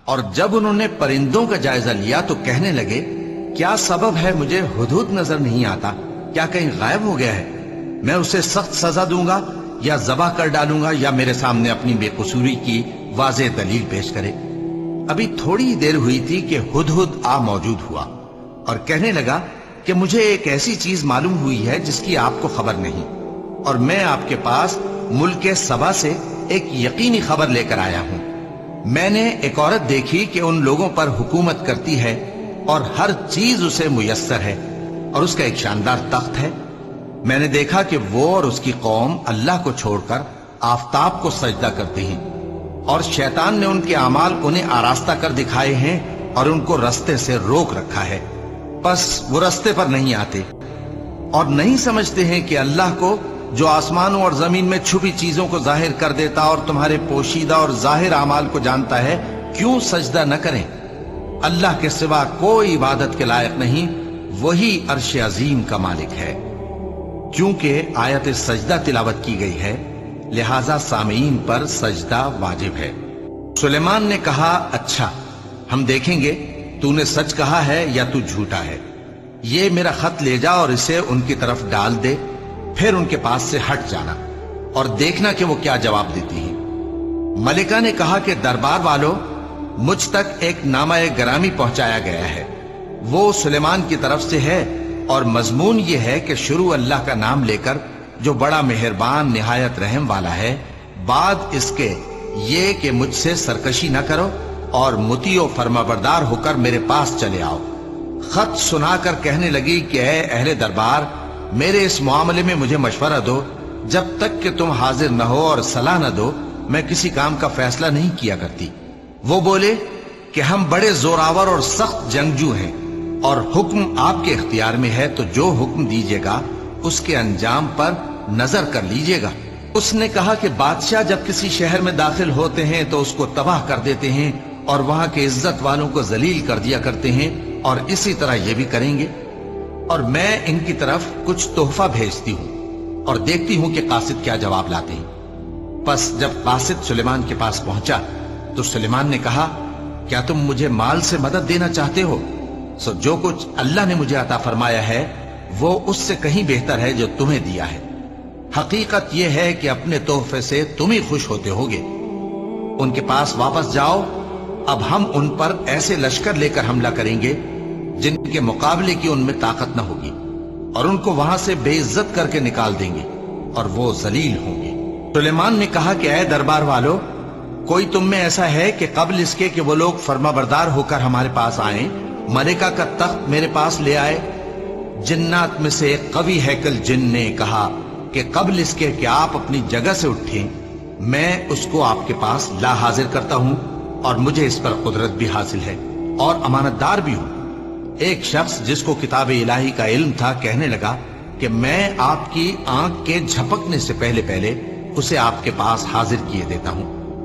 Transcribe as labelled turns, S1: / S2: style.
S1: اور جب انہوں نے پرندوں کا جائزہ لیا تو کہنے لگے کیا سبب ہے مجھے ہدہد نظر نہیں آتا؟ کیا کہیں غائب ہو گیا ہے؟ میں اسے سخت سزا دوں گا یا ذبح کر ڈالوں گا یا میرے سامنے اپنی بے قصوری کی واضح دلیل پیش کرے۔ ابھی تھوڑی دیر ہوئی تھی کہ ہدہد آ موجود ہوا اور کہنے لگا کہ مجھے ایک ایسی چیز معلوم ہوئی ہے جس کی آپ کو خبر نہیں، اور میں آپ کے پاس ملک سبا سے ایک یقینی خبر لے کر آیا ہوں۔ میں نے ایک عورت دیکھی کہ ان لوگوں پر حکومت کرتی ہے اور ہر چیز اسے میسر ہے، اور اس کا ایک شاندار تخت ہے۔ میں نے دیکھا کہ وہ اور اس کی قوم اللہ کو چھوڑ کر آفتاب کو سجدہ کرتے ہیں، اور شیطان نے ان کے اعمال انہیں آراستہ کر دکھائے ہیں اور ان کو رستے سے روک رکھا ہے، بس وہ رستے پر نہیں آتے اور نہیں سمجھتے ہیں کہ اللہ کو جو آسمانوں اور زمین میں چھپی چیزوں کو ظاہر کر دیتا اور تمہارے پوشیدہ اور ظاہر اعمال کو جانتا ہے، کیوں سجدہ نہ کریں؟ اللہ کے سوا کوئی عبادت کے لائق نہیں، وہی عرش عظیم کا مالک ہے۔ چونکہ آیت سجدہ تلاوت کی گئی ہے لہذا سامعین پر سجدہ واجب ہے۔ سلیمان نے کہا اچھا، ہم دیکھیں گے تو نے سچ کہا ہے یا تو جھوٹا ہے۔ یہ میرا خط لے جا اور اسے ان کی طرف ڈال دے، پھر ان کے پاس سے ہٹ جانا اور دیکھنا کہ وہ کیا جواب دیتی ہیں۔ ملکہ نے کہا کہ دربار والو، مجھ تک ایک نامہ گرامی پہنچایا گیا ہے، وہ سلیمان کی طرف سے ہے، اور مضمون یہ ہے کہ شروع اللہ کا نام لے کر جو بڑا مہربان نہایت رحم والا ہے، بعد اس کے یہ کہ مجھ سے سرکشی نہ کرو اور مطیع و فرمانبردار ہو کر میرے پاس چلے آؤ۔ خط سنا کر کہنے لگی کہ اے اہل دربار، میرے اس معاملے میں مجھے مشورہ دو، جب تک کہ تم حاضر نہ ہو اور صلاح نہ دو میں کسی کام کا فیصلہ نہیں کیا کرتی۔ وہ بولے کہ ہم بڑے زوراور اور سخت جنگجو ہیں، اور حکم آپ کے اختیار میں ہے، تو جو حکم دیجیے گا اس کے انجام پر نظر کر لیجیے گا۔ اس نے کہا کہ بادشاہ جب کسی شہر میں داخل ہوتے ہیں تو اس کو تباہ کر دیتے ہیں اور وہاں کے عزت والوں کو ذلیل کر دیا کرتے ہیں، اور اسی طرح یہ بھی کریں گے، اور میں ان کی طرف کچھ تحفہ بھیجتی ہوں اور دیکھتی ہوں کہ قاصد کیا جواب لاتے ہیں۔ پس جب قاصد سلیمان کے پاس پہنچا تو سلیمان نے کہا کیا تم مجھے مال سے مدد دینا چاہتے ہو؟ سو جو کچھ اللہ نے مجھے عطا فرمایا ہے وہ اس سے کہیں بہتر ہے جو تمہیں دیا ہے۔ حقیقت یہ ہے کہ اپنے تحفے سے تم ہی خوش ہوتے ہوگے۔ ان کے پاس واپس جاؤ، اب ہم ان پر ایسے لشکر لے کر حملہ کریں گے جن کے مقابلے کی ان میں طاقت نہ ہوگی، اور ان کو وہاں سے بے عزت کر کے نکال دیں گے اور وہ ذلیل ہوں گے۔ سلیمان نے کہا کہ اے دربار والو، کوئی تم میں ایسا ہے کہ قبل اس کے کہ وہ لوگ فرما بردار ہو کر ہمارے پاس آئیں ملکہ کا تخت میرے پاس لے آئے؟ جنات میں سے ایک قوی ہیکل جن نے کہا کہ قبل اس کے کہ آپ اپنی جگہ سے اٹھیں میں اس کو آپ کے پاس لا حاضر کرتا ہوں، اور مجھے اس پر قدرت بھی حاصل ہے اور امانت دار بھی ہوں۔ ایک شخص جس کو کتاب الہی کا علم تھا کہنے لگا کہ میں آپ کی آنکھ کے جھپکنے سے پہلے اسے آپ کے پاس حاضر کیے دیتا ہوں۔